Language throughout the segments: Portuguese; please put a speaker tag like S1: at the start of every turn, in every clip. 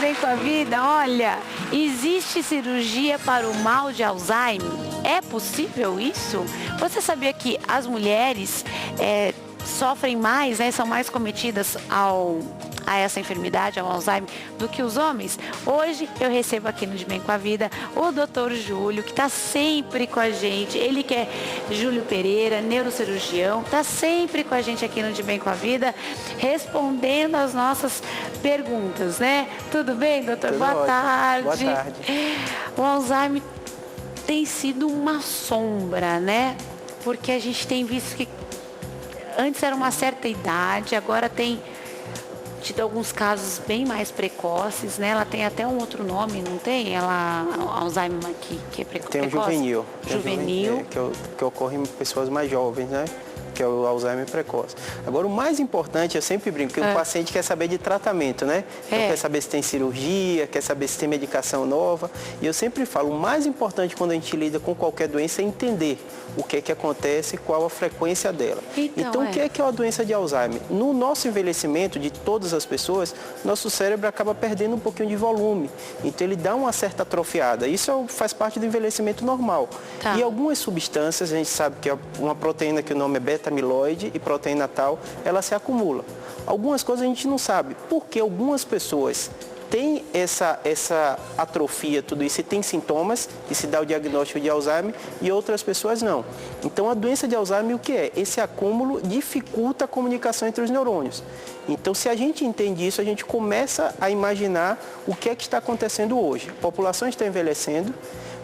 S1: Bem com a Vida. Olha, existe cirurgia para o mal de Alzheimer? É possível isso? Você sabia que as mulheres sofrem mais, né, são mais cometidas a essa enfermidade, ao Alzheimer, do que os homens? Hoje eu recebo aqui no De Bem com a Vida o Dr. Júlio, que está sempre com a gente. Ele que é Júlio Pereira, neurocirurgião, está sempre com a gente aqui no De Bem com a Vida, respondendo as nossas perguntas, né? Tudo bem, doutor?
S2: Tudo
S1: Boa
S2: ótimo.
S1: tarde.
S2: Boa tarde.
S1: O Alzheimer tem sido uma sombra, né? Porque a gente tem visto que antes era uma certa idade, agora tem tido alguns casos bem mais precoces, né? Ela tem até um outro nome, não tem? Ela, Alzheimer que é precoce?
S2: Tem o juvenil.
S1: Juvenil.
S2: Que ocorre em pessoas mais jovens, né? Que é o Alzheimer precoce. Agora, o mais importante, eu sempre brinco, que o paciente quer saber de tratamento, né? Então, quer saber se tem cirurgia, quer saber se tem medicação nova. E eu sempre falo, o mais importante quando a gente lida com qualquer doença é entender o que é que acontece e qual a frequência dela. Então, o que é a doença de Alzheimer? No nosso envelhecimento, de todas as pessoas, nosso cérebro acaba perdendo um pouquinho de volume. Então, ele dá uma certa atrofiada. Isso faz parte do envelhecimento normal.
S1: Tá.
S2: E algumas substâncias, a gente sabe que é uma proteína que o nome é beta-amiloide e proteína tal, ela se acumula. Algumas coisas a gente não sabe, porque algumas pessoas têm essa atrofia, tudo isso, e tem sintomas, e se dá o diagnóstico de Alzheimer, e outras pessoas não. Então, a doença de Alzheimer, o que é? Esse acúmulo dificulta a comunicação entre os neurônios. Então, se a gente entende isso, a gente começa a imaginar o que é que está acontecendo hoje. A população está envelhecendo.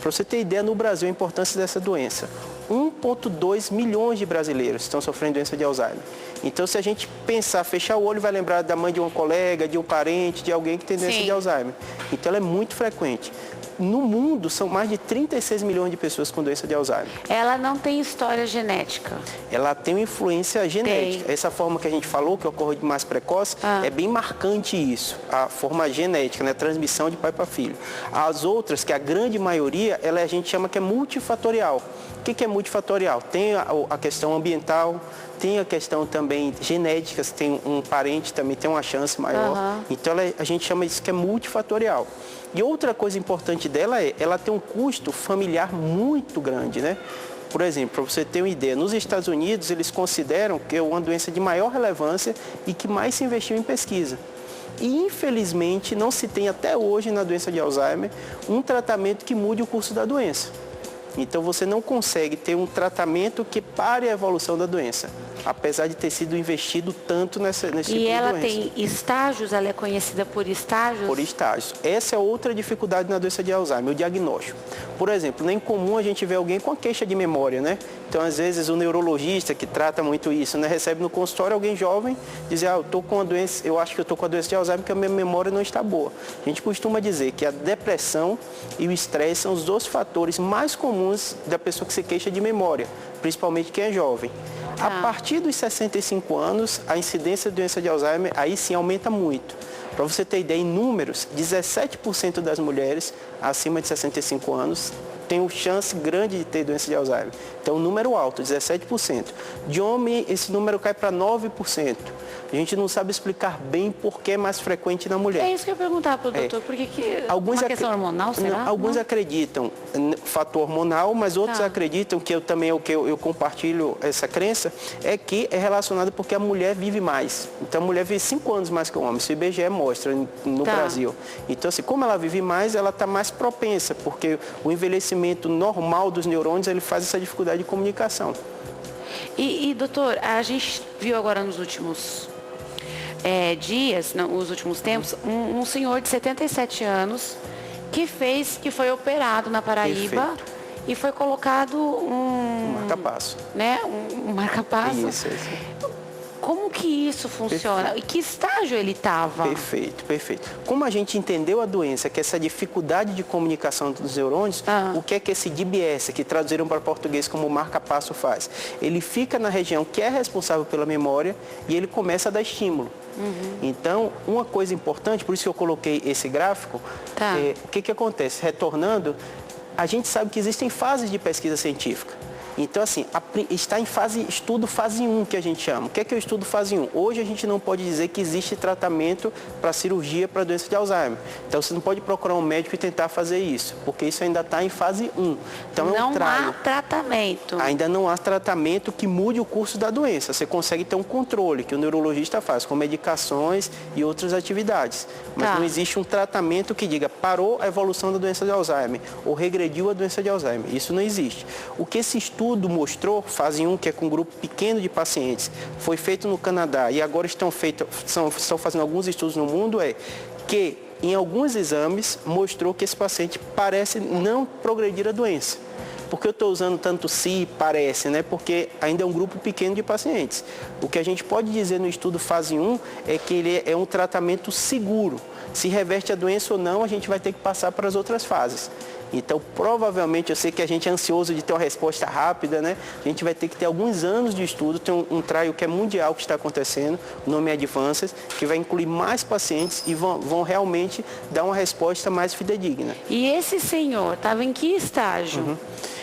S2: Para você ter ideia, no Brasil, a importância dessa doença. 1,2 milhões de brasileiros estão sofrendo doença de Alzheimer. Então, se a gente pensar, fechar o olho, vai lembrar da mãe de uma colega, de um parente, de alguém que tem doença de Alzheimer. Então, ela é muito frequente. No mundo, são mais de 36 milhões de pessoas com doença de Alzheimer.
S1: Ela não tem história genética?
S2: Ela tem uma influência genética. Essa forma que a gente falou, que ocorre de mais precoce, é bem marcante isso. A forma genética, né? Transmissão de pai para filho. As outras, que a grande maioria, a gente chama que é multifatorial. O que é multifatorial? Tem a questão ambiental, tem a questão também genética, se tem um parente também tem uma chance maior. Então, a gente chama isso que é multifatorial. E outra coisa importante dela ela tem um custo familiar muito grande, né? Por exemplo, para você ter uma ideia, nos Estados Unidos eles consideram que é uma doença de maior relevância e que mais se investiu em pesquisa. E, infelizmente, não se tem até hoje na doença de Alzheimer um tratamento que mude o curso da doença. Então, você não consegue ter um tratamento que pare a evolução da doença, apesar de ter sido investido tanto nesse tipo de doença.
S1: E ela tem estágios? Ela é conhecida por estágios?
S2: Por estágios. Essa é outra dificuldade na doença de Alzheimer, o diagnóstico. Por exemplo, nem comum a gente ver alguém com queixa de memória, né? Então, às vezes, o neurologista que trata muito isso, né, recebe no consultório alguém jovem, diz, eu tô com a doença, eu acho que eu estou com a doença de Alzheimer porque a minha memória não está boa. A gente costuma dizer que a depressão e o estresse são os dois fatores mais comuns da pessoa que se queixa de memória, principalmente quem é jovem. A partir dos 65 anos, a incidência de doença de Alzheimer, aí sim aumenta muito. Para você ter ideia, em números, 17% das mulheres acima de 65 anos têm uma chance grande de ter doença de Alzheimer. Então, um número alto, 17%. De homem, esse número cai para 9%. A gente não sabe explicar bem por que é mais frequente na mulher.
S1: É isso que eu ia perguntar para o doutor, porque uma questão hormonal, será?
S2: Não, alguns acreditam fator hormonal, mas outros acreditam, que eu também, eu compartilho essa crença, é que é relacionado porque a mulher vive mais. Então, a mulher vive 5 anos mais que o homem, isso o IBGE mostra no Brasil. Então, assim, como ela vive mais, ela está mais propensa, porque o envelhecimento normal dos neurônios, ele faz essa dificuldade de comunicação.
S1: E doutor, a gente viu agora nos últimos dias, nos últimos tempos, um senhor de 77 anos que foi operado na Paraíba. Perfeito. E foi colocado um
S2: marca-passo.
S1: Né? Um marca-passo.
S2: Isso.
S1: Como que isso funciona? Perfeito. E que estágio ele estava?
S2: Perfeito. Como a gente entendeu a doença, que é essa dificuldade de comunicação dos neurônios, o que é que esse DBS, que traduziram para português como marca-passo, faz? Ele fica na região que é responsável pela memória e ele começa a dar estímulo. Então, uma coisa importante, por isso que eu coloquei esse gráfico, o que acontece? Retornando, a gente sabe que existem fases de pesquisa científica. Então, assim, está em estudo fase 1, que a gente chama. O que é o estudo fase 1? Hoje a gente não pode dizer que existe tratamento para cirurgia para doença de Alzheimer. Então, você não pode procurar um médico e tentar fazer isso, porque isso ainda está em fase 1. Então,
S1: não há tratamento.
S2: Ainda não há tratamento que mude o curso da doença. Você consegue ter um controle, que o neurologista faz, com medicações e outras atividades. Mas não existe um tratamento que diga parou a evolução da doença de Alzheimer ou regrediu a doença de Alzheimer. Isso não existe. O que esse estudo mostrou, fase 1, que é com um grupo pequeno de pacientes, foi feito no Canadá e agora estão fazendo alguns estudos no mundo, é que em alguns exames mostrou que esse paciente parece não progredir a doença. Por que eu estou usando tanto se parece, né? Porque ainda é um grupo pequeno de pacientes. O que a gente pode dizer no estudo fase 1 é que ele é um tratamento seguro. Se reverte a doença ou não, a gente vai ter que passar para as outras fases. Então, provavelmente, eu sei que a gente é ansioso de ter uma resposta rápida, né? A gente vai ter que ter alguns anos de estudo, tem um trial que é mundial que está acontecendo, o nome é Advances, que vai incluir mais pacientes e vão realmente dar uma resposta mais fidedigna.
S1: E esse senhor estava em que estágio?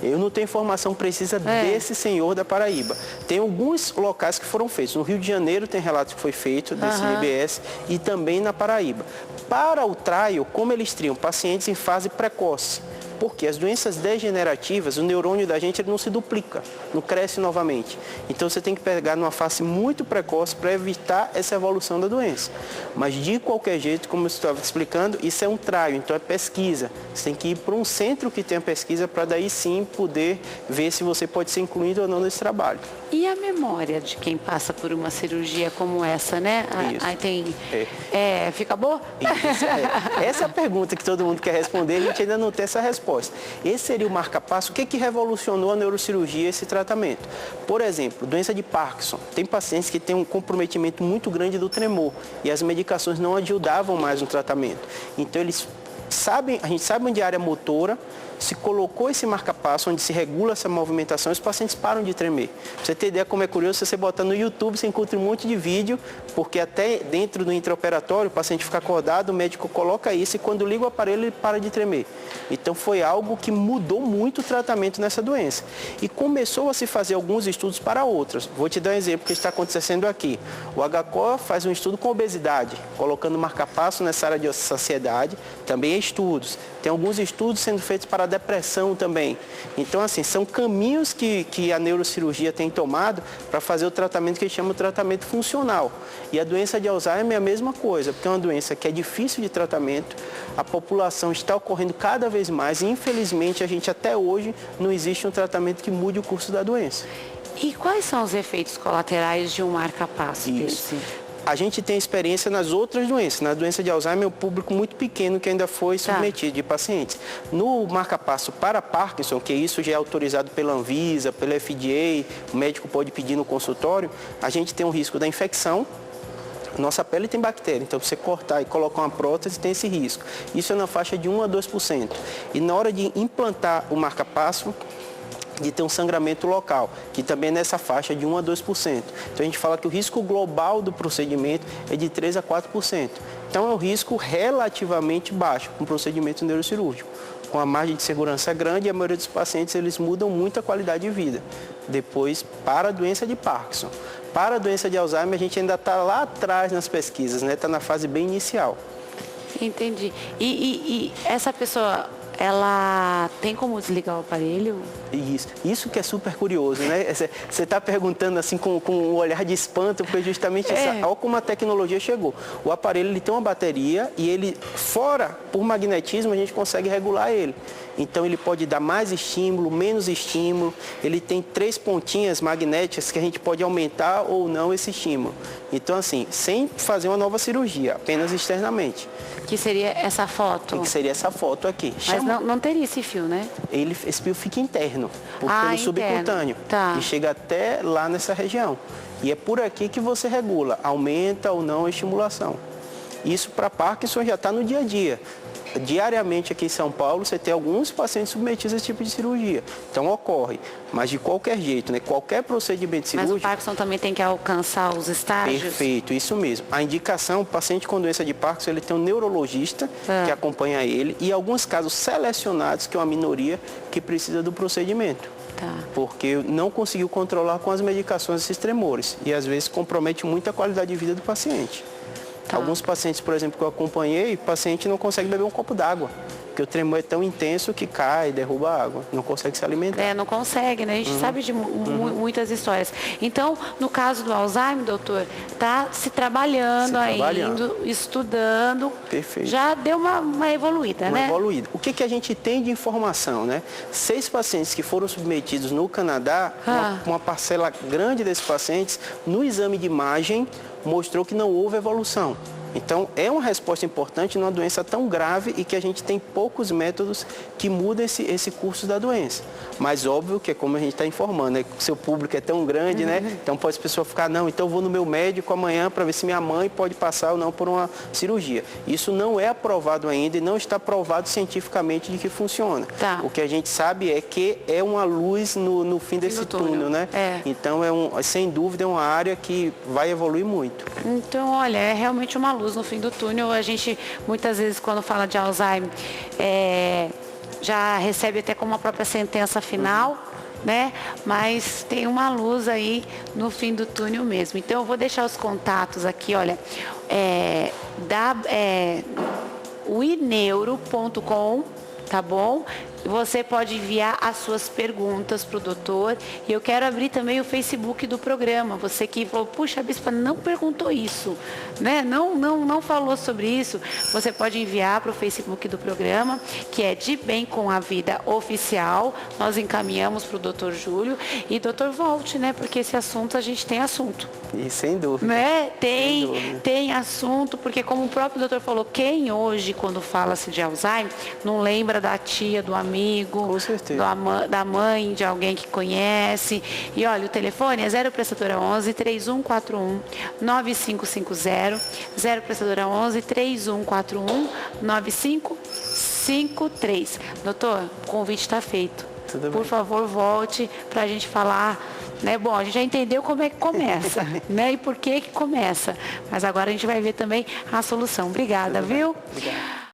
S2: Eu não tenho informação precisa desse senhor da Paraíba. Tem alguns locais que foram feitos. No Rio de Janeiro tem relato que foi feito desse IBS e também na Paraíba. Para o trial, como eles triam pacientes em fase precoce, porque as doenças degenerativas, o neurônio da gente ele não se duplica, não cresce novamente. Então você tem que pegar numa fase muito precoce para evitar essa evolução da doença. Mas de qualquer jeito, como eu estava explicando, isso é um trial, então é pesquisa. Você tem que ir para um centro que tenha pesquisa para daí sim poder ver se você pode ser incluído ou não nesse trabalho.
S1: E a memória de quem passa por uma cirurgia como essa, né? Aí tem... fica boa?
S2: Isso, Essa é a pergunta que todo mundo quer responder, a gente ainda não tem essa resposta. Esse seria o marca-passo. O que revolucionou a neurocirurgia, esse tratamento? Por exemplo, doença de Parkinson. Tem pacientes que têm um comprometimento muito grande do tremor e as medicações não ajudavam mais no tratamento. Então, a gente sabe onde é a área motora, se colocou esse marca-passo onde se regula essa movimentação, os pacientes param de tremer. Pra você ter ideia como é curioso, se você botar no YouTube, você encontra um monte de vídeo, porque até dentro do intraoperatório, o paciente fica acordado, o médico coloca isso e quando liga o aparelho, ele para de tremer. Então foi algo que mudou muito o tratamento nessa doença. E começou a se fazer alguns estudos para outras. Vou te dar um exemplo que está acontecendo aqui. O HCO faz um estudo com obesidade, colocando marca-passo nessa área de saciedade, também é estudos. Tem alguns estudos sendo feitos para a depressão também. Então, assim, são caminhos que a neurocirurgia tem tomado para fazer o tratamento que a gente chama de tratamento funcional. E a doença de Alzheimer é a mesma coisa, porque é uma doença que é difícil de tratamento, a população está ocorrendo cada vez mais e, infelizmente, a gente até hoje não existe um tratamento que mude o curso da doença.
S1: E quais são os efeitos colaterais de um marca-passo desse?
S2: A gente tem experiência nas outras doenças. Na doença de Alzheimer é um público muito pequeno que ainda foi submetido de pacientes. No marca-passo para Parkinson, que isso já é autorizado pela Anvisa, pela FDA, o médico pode pedir no consultório, a gente tem um risco da infecção. Nossa pele tem bactéria, então você cortar e colocar uma prótese tem esse risco. Isso é na faixa de 1 a 2%. E na hora de implantar o marca-passo, de ter um sangramento local, que também é nessa faixa de 1 a 2%. Então a gente fala que o risco global do procedimento é de 3 a 4%. Então é um risco relativamente baixo com um procedimento neurocirúrgico. Com a margem de segurança grande, a maioria dos pacientes eles mudam muito a qualidade de vida. Depois, para a doença de Parkinson. Para a doença de Alzheimer, a gente ainda está lá atrás nas pesquisas, né? Está na fase bem inicial.
S1: Entendi. E essa pessoa, ela tem como desligar o aparelho?
S2: Isso que é super curioso, né? Você está perguntando assim com um olhar de espanto, porque justamente olha como a tecnologia chegou. O aparelho ele tem uma bateria e ele, fora, por magnetismo, a gente consegue regular ele. Então ele pode dar mais estímulo, menos estímulo. Ele tem 3 pontinhas magnéticas que a gente pode aumentar ou não esse estímulo. Então assim, sem fazer uma nova cirurgia, apenas externamente.
S1: Que seria essa foto?
S2: Que seria essa foto aqui.
S1: Mas não teria esse fio, né?
S2: Esse fio fica interno, pelo subcutâneo.
S1: Tá.
S2: E chega até lá nessa região. E é por aqui que você regula, aumenta ou não a estimulação. Isso para Parkinson já está no dia a dia. Diariamente aqui em São Paulo, você tem alguns pacientes submetidos a esse tipo de cirurgia. Então, ocorre. Mas, de qualquer jeito, né? Qualquer procedimento cirúrgico...
S1: Mas o Parkinson também tem que alcançar os estágios?
S2: Perfeito, isso mesmo. A indicação, o paciente com doença de Parkinson, ele tem um neurologista que acompanha ele e alguns casos selecionados, que é uma minoria, que precisa do procedimento. Porque não conseguiu controlar com as medicações esses tremores. E às vezes compromete muito a qualidade de vida do paciente. Alguns pacientes, por exemplo, que eu acompanhei, o paciente não consegue beber um copo d'água. Porque o tremor é tão intenso que cai, derruba a água, não consegue se alimentar.
S1: Não consegue, né? A gente sabe de muitas histórias. Então, no caso do Alzheimer, doutor, está se trabalhando ainda, estudando.
S2: Perfeito.
S1: Já deu uma evoluída, né?
S2: Evoluída. O que a gente tem de informação, né? 6 pacientes que foram submetidos no Canadá, uma parcela grande desses pacientes, no exame de imagem, mostrou que não houve evolução. Então, é uma resposta importante numa doença tão grave e que a gente tem poucos métodos que mudam esse curso da doença. Mas óbvio que é como a gente está informando, né? O seu público é tão grande, né? Então pode a pessoa ficar, não, então eu vou no meu médico amanhã para ver se minha mãe pode passar ou não por uma cirurgia. Isso não é aprovado ainda e não está provado cientificamente de que funciona. O que a gente sabe é que é uma luz no fim desse túnel, né? Então, sem dúvida, é uma área que vai evoluir muito.
S1: Então, olha, é realmente uma luz no fim do túnel. A gente, muitas vezes, quando fala de Alzheimer, já recebe até como a própria sentença final, né? Mas tem uma luz aí no fim do túnel mesmo. Então, eu vou deixar os contatos aqui, olha, wineuro.com, tá bom? Você pode enviar as suas perguntas para o doutor. E eu quero abrir também o Facebook do programa. Você que falou, puxa, a bispa não perguntou isso, né? Não falou sobre isso. Você pode enviar para o Facebook do programa, que é De Bem com a Vida Oficial. Nós encaminhamos para o doutor Júlio. E doutor, volte, né? Porque esse assunto, a gente tem assunto.
S2: E sem dúvida.
S1: Né? Tem assunto, porque como o próprio doutor falou, quem hoje, quando fala-se de Alzheimer, não lembra da tia, do amigo,
S2: com certeza,
S1: da mãe, de alguém que conhece. E olha, o telefone é 0 Prestadora 11 3141 9550, 0 Prestadora 11 3141 9553. Doutor, o convite está feito. Por favor, volte para a gente falar, né? Bom, a gente já entendeu como é que começa, né? E por que começa. Mas agora a gente vai ver também a solução. Obrigada, viu?
S2: Obrigado.